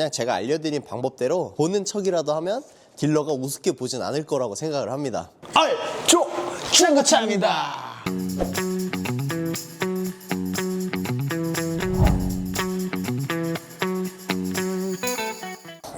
그냥 제가 알려드린 방법대로 보는 척이라도 하면 딜러가 우습게 보진 않을 거라고 생각을 합니다. 알죠! 중고차입니다.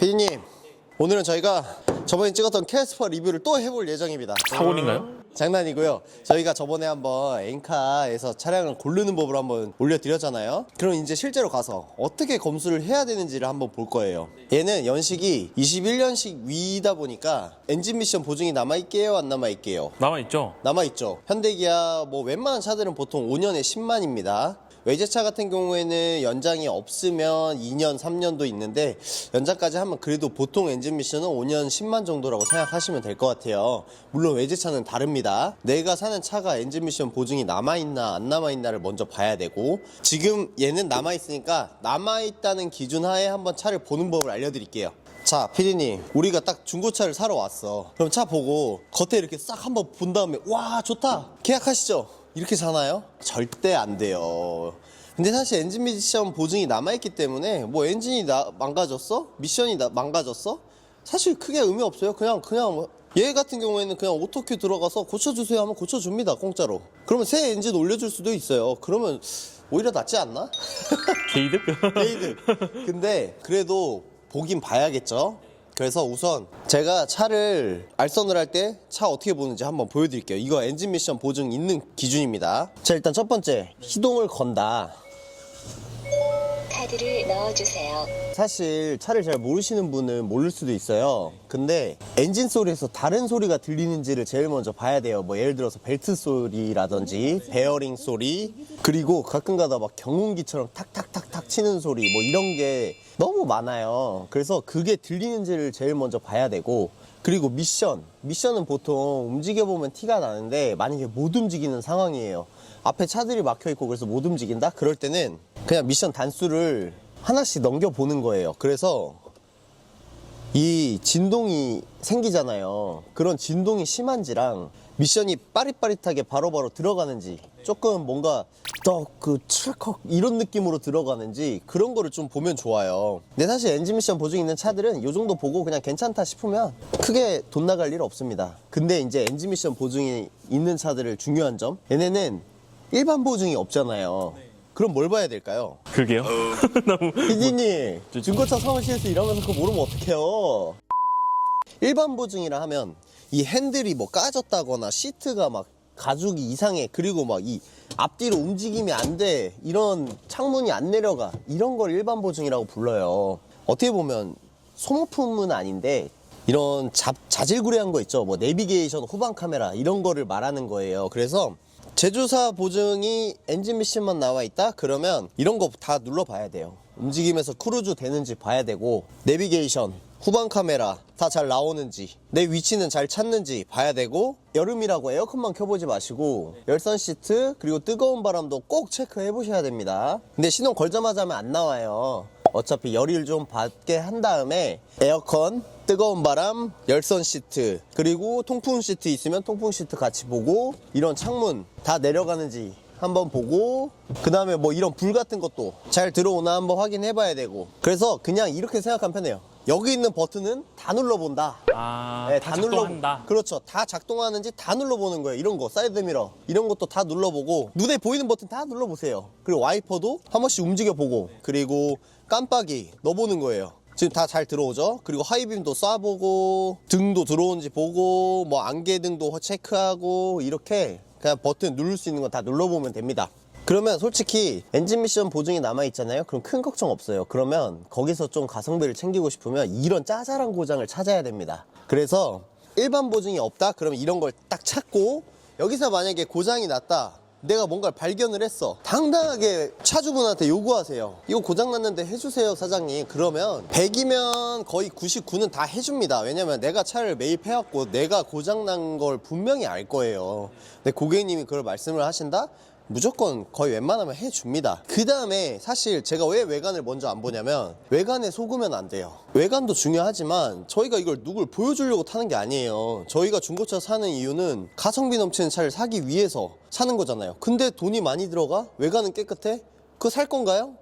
피디님, 오늘은 저희가 저번에 찍었던 캐스퍼 리뷰를 또 해볼 예정입니다. 사원인가요? 장난이고요. 저희가 저번에 한번 엔카에서 차량을 고르는 법을 한번 올려드렸잖아요. 그럼 이제 실제로 가서 어떻게 검수를 해야 되는지를 한번 볼 거예요. 얘는 연식이 21년식 위다 보니까 엔진 미션 보증이 남아있게요, 안 남아있게요? 남아있죠? 남아있죠. 현대기아 뭐 웬만한 차들은 보통 5년에 10만입니다. 외제차 같은 경우에는 연장이 없으면 2년, 3년도 있는데 연장까지 하면 그래도 보통 엔진 미션은 5년 10만 정도라고 생각하시면 될 것 같아요. 물론 외제차는 다릅니다. 내가 사는 차가 엔진 미션 보증이 남아있나 안 남아있나를 먼저 봐야 되고, 지금 얘는 남아있으니까 남아있다는 기준 하에 한번 차를 보는 법을 알려드릴게요. 자, 피디님, 우리가 딱 중고차를 사러 왔어. 그럼 차 보고 겉에 이렇게 싹 한번 본 다음에 와, 좋다, 계약하시죠, 이렇게 사나요? 절대 안 돼요. 근데 사실 엔진 미션 보증이 남아있기 때문에 뭐 엔진이 망가졌어? 미션이 망가졌어? 사실 크게 의미 없어요. 그냥 얘 같은 경우에는 그냥 오토큐 들어가서 고쳐주세요 하면 고쳐줍니다, 공짜로. 그러면 새 엔진 올려줄 수도 있어요. 그러면 오히려 낫지 않나? 게이득? 게이득. 근데 그래도 보긴 봐야겠죠. 그래서 우선 제가 차를 알선을 할 때 차 어떻게 보는지 한번 보여드릴게요. 이거 엔진 미션 보증 있는 기준입니다. 자, 일단 첫 번째, 시동을 건다. 카드를 넣어주세요. 사실 차를 잘 모르시는 분은 모를 수도 있어요. 근데 엔진 소리에서 다른 소리가 들리는지를 제일 먼저 봐야 돼요. 뭐 예를 들어서 벨트 소리라든지 베어링 소리, 그리고 가끔가다 막 경운기처럼 탁탁탁탁 치는 소리, 뭐 이런 게 너무 많아요. 그래서 그게 들리는지를 제일 먼저 봐야 되고, 그리고 미션은 보통 움직여보면 티가 나는데 만약에 못 움직이는 상황이에요. 앞에 차들이 막혀있고 그래서 못 움직인다? 그럴 때는 그냥 미션 단수를 하나씩 넘겨보는 거예요. 그래서 이 진동이 생기잖아요. 그런 진동이 심한지랑 미션이 빠릿빠릿하게 바로바로 들어가는지, 조금 뭔가 그 출컥 이런 느낌으로 들어가는지, 그런 거를 좀 보면 좋아요. 근데 사실 엔진 미션 보증 있는 차들은 이 정도 보고 그냥 괜찮다 싶으면 크게 돈 나갈 일 없습니다. 근데 이제 엔진 미션 보증이 있는 차들을 중요한 점, 얘네는 일반 보증이 없잖아요. 그럼 뭘 봐야 될까요? 그게요? 너무. 피디님, 중고차 사무실에서 일하면서 그거 모르면 어떡해요. 일반 보증이라 하면 이 핸들이 뭐 까졌다거나 시트가 막 가죽이 이상해, 그리고 막 이 앞뒤로 움직임이 안 돼, 이런 창문이 안 내려가, 이런 걸 일반 보증이라고 불러요. 어떻게 보면 소모품은 아닌데 이런 자질구레한 거 있죠. 뭐 내비게이션, 후방 카메라 이런 거를 말하는 거예요. 그래서 제조사 보증이 엔진 미션만 나와 있다? 그러면 이런 거 다 눌러봐야 돼요. 움직임에서 크루즈 되는지 봐야 되고, 내비게이션, 후방 카메라 다 잘 나오는지, 내 위치는 잘 찾는지 봐야 되고, 여름이라고 에어컨만 켜보지 마시고 열선 시트 그리고 뜨거운 바람도 꼭 체크해 보셔야 됩니다. 근데 시동 걸자마자 하면 안 나와요. 어차피 열을 좀 받게 한 다음에 에어컨, 뜨거운 바람, 열선 시트, 그리고 통풍 시트 있으면 통풍 시트 같이 보고, 이런 창문 다 내려가는지 한번 보고, 그 다음에 뭐 이런 불 같은 것도 잘 들어오나 한번 확인해 봐야 되고. 그래서 그냥 이렇게 생각하면 편해요. 여기 있는 버튼은 다 눌러본다. 네, 다 작동한다. 그렇죠. 다 작동하는지 다 눌러보는 거예요. 이런 거, 사이드미러 이런 것도 다 눌러보고, 눈에 보이는 버튼 다 눌러보세요. 그리고 와이퍼도 한 번씩 움직여보고, 그리고 깜빡이 넣어보는 거예요. 지금 다 잘 들어오죠? 그리고 하이빔도 쏴보고, 등도 들어오는지 보고, 뭐 안개등도 체크하고, 이렇게 그냥 버튼 누를 수 있는 거 다 눌러보면 됩니다. 그러면 솔직히 엔진 미션 보증이 남아있잖아요. 그럼 큰 걱정 없어요. 그러면 거기서 좀 가성비를 챙기고 싶으면 이런 짜잘한 고장을 찾아야 됩니다. 그래서 일반 보증이 없다? 그러면 이런 걸 딱 찾고, 여기서 만약에 고장이 났다, 내가 뭔가를 발견을 했어, 당당하게 차주분한테 요구하세요. 이거 고장났는데 해주세요, 사장님. 그러면 100이면 거의 99는 다 해줍니다. 왜냐면 내가 차를 매입해왔고 내가 고장난 걸 분명히 알 거예요. 근데 고객님이 그걸 말씀을 하신다? 무조건 거의 웬만하면 해줍니다. 그 다음에 사실 제가 왜 외관을 먼저 안 보냐면, 외관에 속으면 안 돼요. 외관도 중요하지만 저희가 이걸 누굴 보여주려고 타는 게 아니에요. 저희가 중고차 사는 이유는 가성비 넘치는 차를 사기 위해서 사는 거잖아요. 근데 돈이 많이 들어가? 외관은 깨끗해? 그거 살 건가요?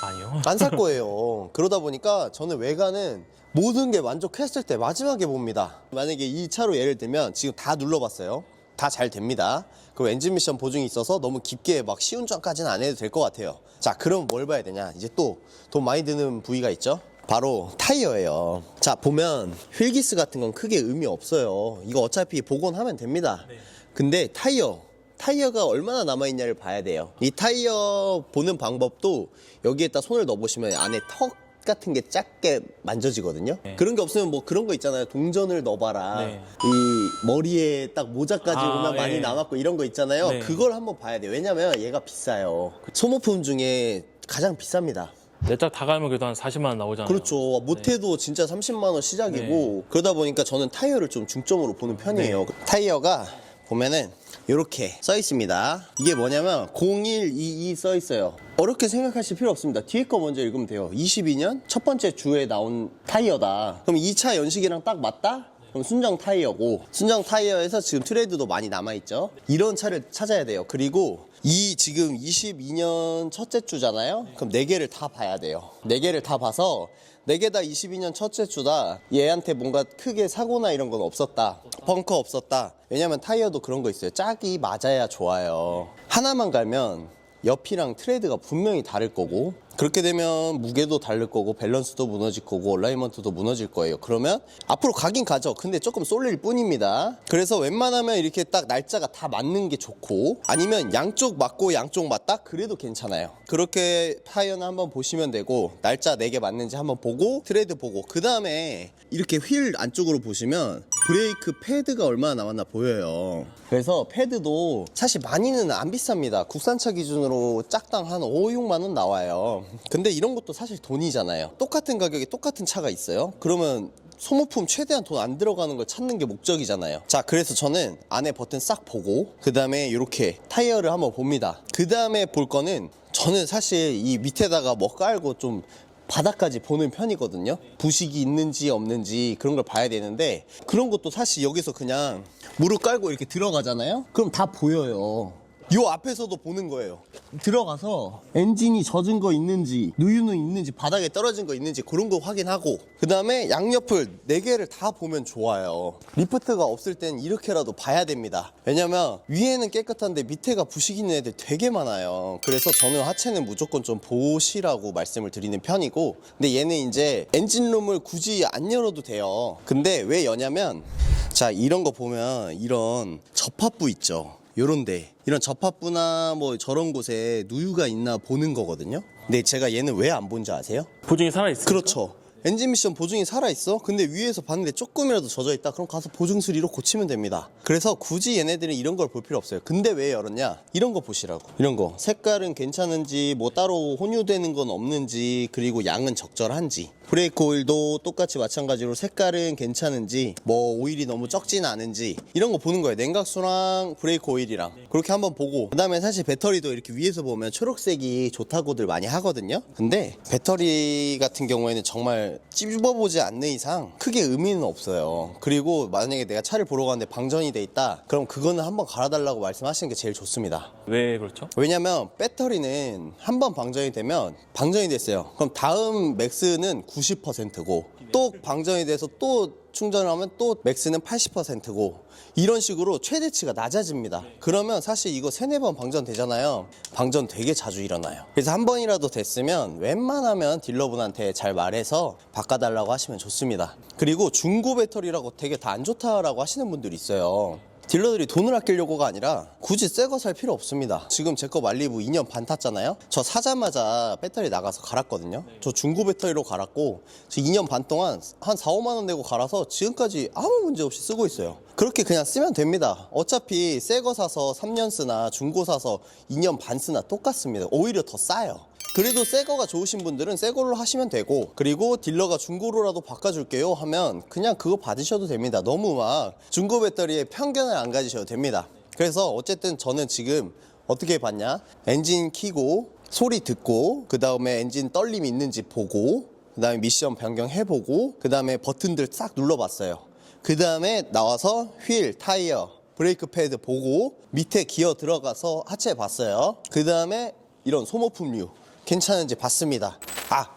아니요. 안 살 거예요. 그러다 보니까 저는 외관은 모든 게 만족했을 때 마지막에 봅니다. 만약에 이 차로 예를 들면 지금 다 눌러봤어요. 다 잘 됩니다. 그리고 엔진 미션 보증이 있어서 너무 깊게 막 시운전까지는 안 해도 될 것 같아요. 자, 그럼 뭘 봐야 되냐? 이제 또 돈 많이 드는 부위가 있죠? 바로 타이어예요. 자, 보면 휠기스 같은 건 크게 의미 없어요. 이거 어차피 복원하면 됩니다. 근데 타이어가 얼마나 남아있냐를 봐야 돼요. 이 타이어 보는 방법도 여기에다 손을 넣어보시면 안에 턱 같은 게 작게 만져지거든요. 네. 그런 게 없으면 뭐 그런 거 있잖아요. 동전을 넣어봐라. 네. 이 머리에 딱 모자까지 오면 많이 네. 남았고 이런 거 있잖아요. 네. 그걸 한번 봐야 돼요. 왜냐면 얘가 비싸요. 소모품 중에 가장 비쌉니다. 내 짝 다 갈면 그래도 한 40만 원 나오잖아요. 그렇죠. 못해도 진짜 30만 원 시작이고 그러다 보니까 저는 타이어를 좀 중점으로 보는 편이에요. 타이어가 보면은 이렇게 써 있습니다. 이게 뭐냐면 0122 써 있어요. 어렵게 생각하실 필요 없습니다. 뒤에 거 먼저 읽으면 돼요. 22년 첫 번째 주에 나온 타이어다. 그럼 2차 연식이랑 딱 맞다? 그럼 순정 타이어고, 순정 타이어에서 지금 트레드도 많이 남아있죠. 이런 차를 찾아야 돼요. 그리고 이 지금 22년 첫째 주잖아요. 그럼 4개를 다 봐야 돼요. 4개를 다 봐서 4개 다 22년 첫째 주다. 얘한테 뭔가 크게 사고나 이런 건 없었다. 펑커 없었다. 왜냐면 타이어도 그런 거 있어요. 짝이 맞아야 좋아요. 하나만 갈면 옆이랑 트레드가 분명히 다를 거고, 그렇게 되면 무게도 다를 거고 밸런스도 무너질 거고 얼라이먼트도 무너질 거예요. 그러면 앞으로 가긴 가죠. 근데 조금 쏠릴 뿐입니다. 그래서 웬만하면 이렇게 딱 날짜가 다 맞는 게 좋고, 아니면 양쪽 맞고 양쪽 맞다? 그래도 괜찮아요. 그렇게 타이어는 한번 보시면 되고, 날짜 4개 맞는지 한번 보고 트레드 보고, 그 다음에 이렇게 휠 안쪽으로 보시면 브레이크 패드가 얼마나 남았나 보여요. 그래서 패드도 사실 많이는 안 비쌉니다. 국산차 기준으로 짝당 한 5, 6만 원 나와요. 근데 이런 것도 사실 돈이잖아요. 똑같은 가격에 똑같은 차가 있어요. 그러면 소모품 최대한 돈 안 들어가는 걸 찾는 게 목적이잖아요. 자, 그래서 저는 안에 버튼 싹 보고 그 다음에 이렇게 타이어를 한번 봅니다. 그 다음에 볼 거는, 저는 사실 이 밑에다가 뭐 깔고 좀 바닥까지 보는 편이거든요. 부식이 있는지 없는지 그런 걸 봐야 되는데, 그런 것도 사실 여기서 그냥 무릎 깔고 이렇게 들어가잖아요. 그럼 다 보여요. 요 앞에서도 보는 거예요. 들어가서 엔진이 젖은 거 있는지, 누유는 있는지, 바닥에 떨어진 거 있는지 그런 거 확인하고, 그 다음에 양옆을 4개를 다 보면 좋아요. 리프트가 없을 땐 이렇게라도 봐야 됩니다. 왜냐면 위에는 깨끗한데 밑에가 부식 있는 애들 되게 많아요. 그래서 저는 하체는 무조건 좀 보시라고 말씀을 드리는 편이고, 근데 얘는 이제 엔진룸을 굳이 안 열어도 돼요. 근데 왜 여냐면, 자, 이런 거 보면 이런 접합부 있죠. 요런데 이런 접합부나 뭐 저런 곳에 누유가 있나 보는 거거든요. 근데 제가 얘는 왜 안 본지 아세요? 보증이 살아있어요. 그렇죠. 엔진 미션 보증이 살아있어? 근데 위에서 봤는데 조금이라도 젖어있다? 그럼 가서 보증 수리로 고치면 됩니다. 그래서 굳이 얘네들은 이런 걸 볼 필요 없어요. 근데 왜 열었냐? 이런 거 보시라고. 이런 거 색깔은 괜찮은지, 뭐 따로 혼유되는 건 없는지, 그리고 양은 적절한지, 브레이크 오일도 똑같이 마찬가지로 색깔은 괜찮은지, 뭐 오일이 너무 적진 않은지, 이런 거 보는 거예요. 냉각수랑 브레이크 오일이랑 그렇게 한번 보고, 그 다음에 사실 배터리도 이렇게 위에서 보면 초록색이 좋다고들 많이 하거든요. 근데 배터리 같은 경우에는 정말 찝어보지 않는 이상 크게 의미는 없어요. 그리고 만약에 내가 차를 보러 가는데 방전이 돼 있다, 그럼 그거는 한번 갈아달라고 말씀하시는 게 제일 좋습니다. 왜 그렇죠? 왜냐면 배터리는 한번 방전이 되면 방전이 됐어요. 그럼 다음 맥스는 90%고, 또 방전이 돼서 또 충전을 하면 또 맥스는 80%고, 이런 식으로 최대치가 낮아집니다. 그러면 사실 이거 3-4번 방전 되잖아요. 방전 되게 자주 일어나요. 그래서 한 번이라도 됐으면 웬만하면 딜러분한테 잘 말해서 바꿔달라고 하시면 좋습니다. 그리고 중고 배터리라고 되게 다 안 좋다라고 하시는 분들이 있어요. 딜러들이 돈을 아끼려고가 아니라 굳이 새 거 살 필요 없습니다. 지금 제 거 말리부 2년 반 탔잖아요. 저 사자마자 배터리 나가서 갈았거든요. 저 중고 배터리로 갈았고, 저 2년 반 동안 한 4, 5만 원 내고 갈아서 지금까지 아무 문제 없이 쓰고 있어요. 그렇게 그냥 쓰면 됩니다. 어차피 새 거 사서 3년 쓰나 중고 사서 2년 반 쓰나 똑같습니다. 오히려 더 싸요. 그래도 새 거가 좋으신 분들은 새 걸로 하시면 되고, 그리고 딜러가 중고로라도 바꿔줄게요 하면 그냥 그거 받으셔도 됩니다. 너무 막 중고 배터리에 편견을 안 가지셔도 됩니다. 그래서 어쨌든 저는 지금 어떻게 봤냐, 엔진 키고 소리 듣고, 그 다음에 엔진 떨림 있는지 보고, 그 다음에 미션 변경해보고, 그 다음에 버튼들 싹 눌러봤어요. 그 다음에 나와서 휠, 타이어, 브레이크 패드 보고, 밑에 기어 들어가서 하체 봤어요. 그 다음에 이런 소모품류 괜찮은지 봤습니다.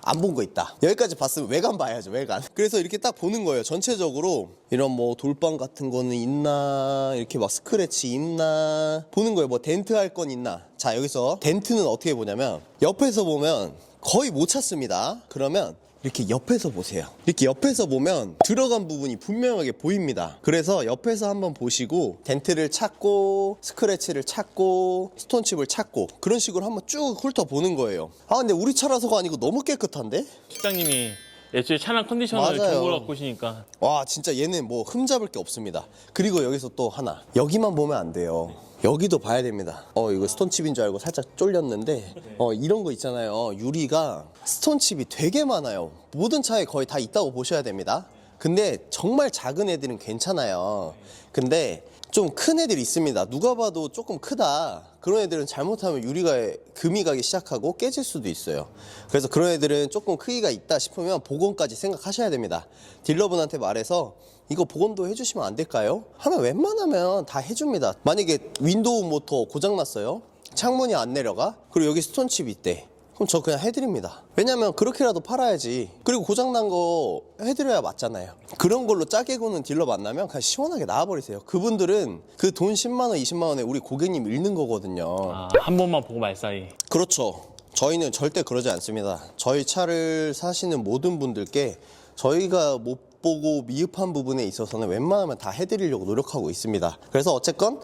안 본 거 있다. 여기까지 봤으면 외관 봐야죠, 외관. 그래서 이렇게 딱 보는 거예요. 전체적으로 이런 뭐 돌방 같은 거는 있나, 이렇게 막 스크래치 있나 보는 거예요. 뭐 덴트 할 건 있나. 자, 여기서 덴트는 어떻게 보냐면 옆에서 보면 거의 못 찾습니다. 그러면 이렇게 옆에서 보세요. 이렇게 옆에서 보면 들어간 부분이 분명하게 보입니다. 그래서 옆에서 한번 보시고 덴트를 찾고 스크래치를 찾고 스톤칩을 찾고 그런 식으로 한번 쭉 훑어보는 거예요. 근데 우리 차라서가 아니고 너무 깨끗한데? 실장님이 애초에 차량 컨디션을 맞아요. 좋은 걸 갖고 오시니까. 와, 진짜 얘는 뭐 흠잡을 게 없습니다. 그리고 여기서 또 하나, 여기만 보면 안 돼요. 여기도 봐야 됩니다. 이거 스톤칩인 줄 알고 살짝 쫄렸는데 이런 거 있잖아요. 유리가 스톤칩이 되게 많아요. 모든 차에 거의 다 있다고 보셔야 됩니다. 근데 정말 작은 애들은 괜찮아요. 근데 좀 큰 애들이 있습니다. 누가 봐도 조금 크다. 그런 애들은 잘못하면 유리가 금이 가기 시작하고 깨질 수도 있어요. 그래서 그런 애들은 조금 크기가 있다 싶으면 복원까지 생각하셔야 됩니다. 딜러분한테 말해서 이거 복원도 해주시면 안 될까요? 하면 웬만하면 다 해줍니다. 만약에 윈도우 모터 고장났어요. 창문이 안 내려가. 그리고 여기 스톤칩이 있대. 그럼 저 그냥 해드립니다. 왜냐면 그렇게라도 팔아야지. 그리고 고장난 거 해드려야 맞잖아요. 그런 걸로 짜게 구는 딜러 만나면 그냥 시원하게 나와버리세요. 그분들은 그 돈 10만원 20만원에 우리 고객님 잃는 거거든요. 한 번만 보고 말사이. 그렇죠. 저희는 절대 그러지 않습니다. 저희 차를 사시는 모든 분들께 저희가 못 보고 미흡한 부분에 있어서는 웬만하면 다 해드리려고 노력하고 있습니다. 그래서 어쨌건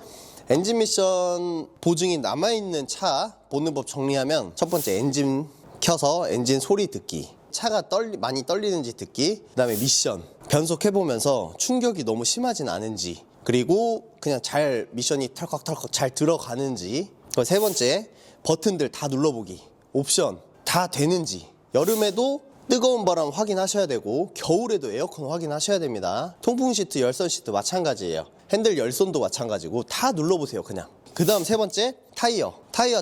엔진 미션 보증이 남아있는 차 보는 법 정리하면, 첫 번째 엔진 켜서 엔진 소리 듣기, 차가 많이 떨리는지 듣기, 그 다음에 미션 변속해보면서 충격이 너무 심하진 않은지, 그리고 그냥 잘 미션이 털컥털컥 잘 들어가는지, 그리고 세 번째 버튼들 다 눌러보기, 옵션 다 되는지. 여름에도 뜨거운 바람 확인하셔야 되고 겨울에도 에어컨 확인하셔야 됩니다. 통풍 시트, 열선 시트 마찬가지예요. 핸들 열선도 마찬가지고 다 눌러보세요. 그냥. 그 다음 세 번째 타이어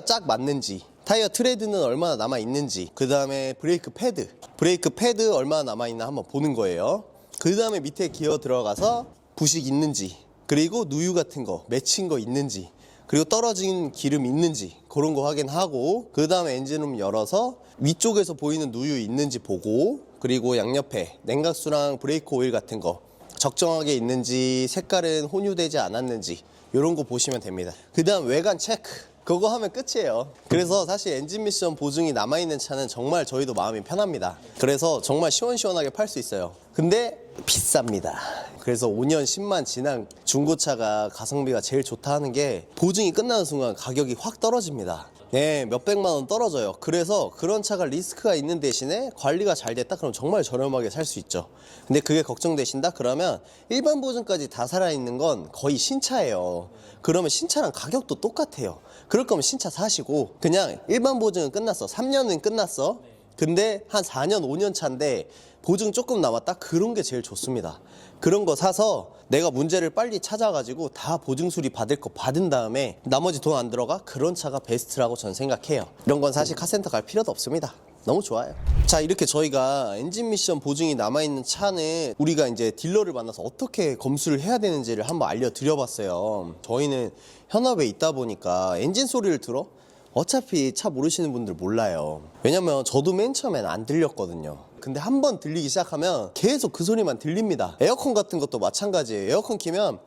짝 맞는지, 타이어 트레드는 얼마나 남아있는지, 그 다음에 브레이크 패드 얼마나 남아있나 한번 보는 거예요. 그 다음에 밑에 기어 들어가서 부식 있는지, 그리고 누유 같은 거 맺힌 거 있는지, 그리고 떨어진 기름 있는지 그런 거 확인하고, 그 다음에 엔진룸 열어서 위쪽에서 보이는 누유 있는지 보고, 그리고 양옆에 냉각수랑 브레이크 오일 같은 거 적정하게 있는지, 색깔은 혼유되지 않았는지 이런 거 보시면 됩니다. 그 다음 외관 체크, 그거 하면 끝이에요. 그래서 사실 엔진 미션 보증이 남아있는 차는 정말 저희도 마음이 편합니다. 그래서 정말 시원시원하게 팔 수 있어요. 근데 비쌉니다. 그래서 5년 10만 지난 중고차가 가성비가 제일 좋다 하는 게, 보증이 끝나는 순간 가격이 확 떨어집니다. 네, 몇백만 원 떨어져요. 그래서 그런 차가 리스크가 있는 대신에 관리가 잘 됐다 그럼 정말 저렴하게 살 수 있죠. 근데 그게 걱정되신다 그러면 일반 보증까지 다 살아있는 건 거의 신차예요. 그러면 신차랑 가격도 똑같아요. 그럴 거면 신차 사시고, 그냥 일반 보증은 끝났어, 3년은 끝났어, 근데 한 4년 5년 차인데 보증 조금 남았다? 그런 게 제일 좋습니다. 그런 거 사서 내가 문제를 빨리 찾아가지고 다 보증 수리 받을 거 받은 다음에 나머지 돈 안 들어가? 그런 차가 베스트라고 저는 생각해요. 이런 건 사실 카센터 갈 필요도 없습니다. 너무 좋아요. 자, 이렇게 저희가 엔진 미션 보증이 남아있는 차는 우리가 이제 딜러를 만나서 어떻게 검수를 해야 되는지를 한번 알려드려봤어요. 저희는 현업에 있다 보니까 엔진 소리를 들어? 어차피 차 모르시는 분들 몰라요. 왜냐면 저도 맨 처음엔 안 들렸거든요. 근데 한번 들리기 시작하면 계속 그 소리만 들립니다. 에어컨 같은 것도 마찬가지예요. 에어컨 키면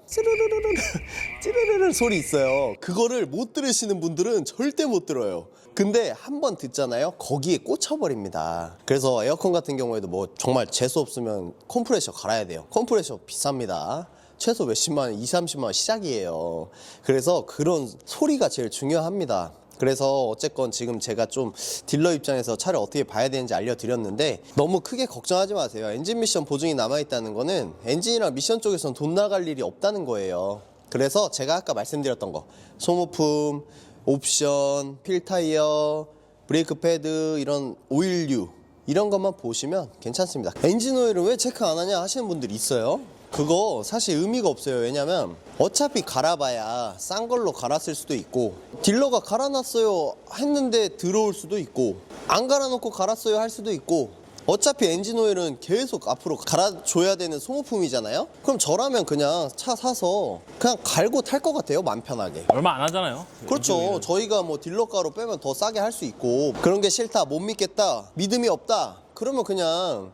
찌르르르 소리 있어요. 그거를 못 들으시는 분들은 절대 못 들어요. 근데 한번 듣잖아요, 거기에 꽂혀버립니다. 그래서 에어컨 같은 경우에도 뭐 정말 재수 없으면 컴프레셔 갈아야 돼요. 컴프레셔 비쌉니다. 최소 몇십만 원, 20, 30만 원 시작이에요. 그래서 그런 소리가 제일 중요합니다. 그래서 어쨌건 지금 제가 좀 딜러 입장에서 차를 어떻게 봐야 되는지 알려드렸는데, 너무 크게 걱정하지 마세요. 엔진 미션 보증이 남아있다는 거는 엔진이랑 미션 쪽에서는 돈 나갈 일이 없다는 거예요. 그래서 제가 아까 말씀드렸던 거, 소모품, 옵션, 필타이어, 브레이크 패드, 이런 오일류, 이런 것만 보시면 괜찮습니다. 엔진 오일은 왜 체크 안 하냐 하시는 분들이 있어요. 그거 사실 의미가 없어요. 왜냐면 어차피 갈아봐야 싼 걸로 갈았을 수도 있고, 딜러가 갈아놨어요 했는데 들어올 수도 있고, 안 갈아놓고 갈았어요 할 수도 있고, 어차피 엔진 오일은 계속 앞으로 갈아줘야 되는 소모품이잖아요. 그럼 저라면 그냥 차 사서 그냥 갈고 탈 것 같아요, 맘 편하게. 얼마 안 하잖아요. 그렇죠. 엔진오일은. 저희가 뭐 딜러가로 빼면 더 싸게 할 수 있고, 그런 게 싫다, 못 믿겠다, 믿음이 없다, 그러면 그냥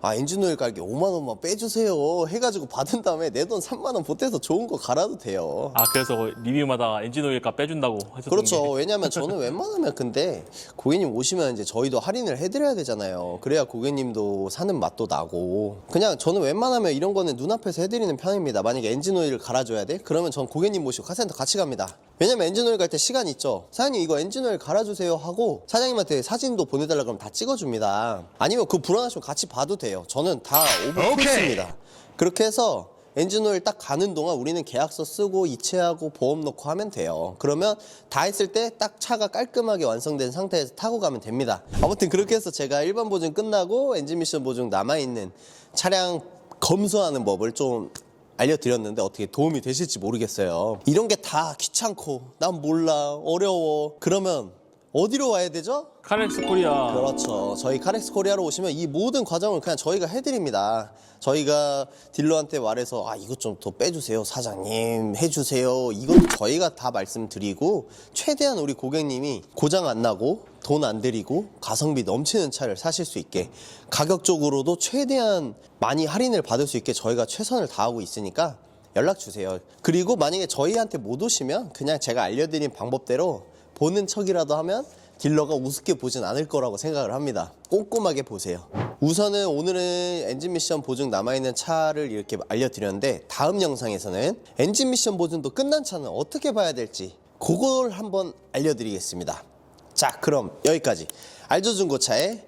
엔진오일 갈게 5만 원만 빼주세요 해가지고 받은 다음에 내 돈 3만 원 보태서 좋은 거 갈아도 돼요. 그래서 리뷰마다 엔진오일 값 빼준다고 하셨던 그렇죠. 게. 왜냐면 저는 웬만하면 근데 고객님 오시면 이제 저희도 할인을 해드려야 되잖아요. 그래야 고객님도 사는 맛도 나고. 그냥 저는 웬만하면 이런 거는 눈앞에서 해드리는 편입니다. 만약에 엔진오일을 갈아줘야 돼? 그러면 전 고객님 모시고 카센터 같이 갑니다. 왜냐면 엔진오일 갈 때 시간 있죠. 사장님 이거 엔진오일 갈아주세요 하고 사장님한테 사진도 보내달라 그러면 다 찍어줍니다. 아니면 그 불안하시면 같이 봐도 돼요. 저는 다 오버풀습니다. 그렇게 해서 엔진오일 딱 가는 동안 우리는 계약서 쓰고 이체하고 보험 넣고 하면 돼요. 그러면 다 했을 때 딱 차가 깔끔하게 완성된 상태에서 타고 가면 됩니다. 아무튼 그렇게 해서 제가 일반 보증 끝나고 엔진 미션 보증 남아있는 차량 검수하는 법을 좀 알려드렸는데 어떻게 도움이 되실지 모르겠어요. 이런 게 다 귀찮고 난 몰라 어려워 그러면 어디로 와야 되죠? 카렉스 코리아. 그렇죠. 저희 카렉스 코리아로 오시면 이 모든 과정을 그냥 저희가 해드립니다. 저희가 딜러한테 말해서 이것 좀 더 빼주세요 사장님 해주세요, 이것도 저희가 다 말씀드리고 최대한 우리 고객님이 고장 안 나고 돈 안 들이고 가성비 넘치는 차를 사실 수 있게 가격적으로도 최대한 많이 할인을 받을 수 있게 저희가 최선을 다하고 있으니까 연락 주세요. 그리고 만약에 저희한테 못 오시면 그냥 제가 알려드린 방법대로 보는 척이라도 하면 딜러가 우습게 보진 않을 거라고 생각을 합니다. 꼼꼼하게 보세요. 우선은 오늘은 엔진 미션 보증 남아있는 차를 이렇게 알려드렸는데 다음 영상에서는 엔진 미션 보증도 끝난 차는 어떻게 봐야 될지 그걸 한번 알려드리겠습니다. 자, 그럼 여기까지 알조 중고차의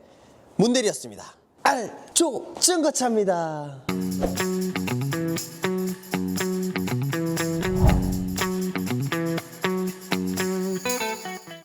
문대리였습니다. 알조 중고차입니다.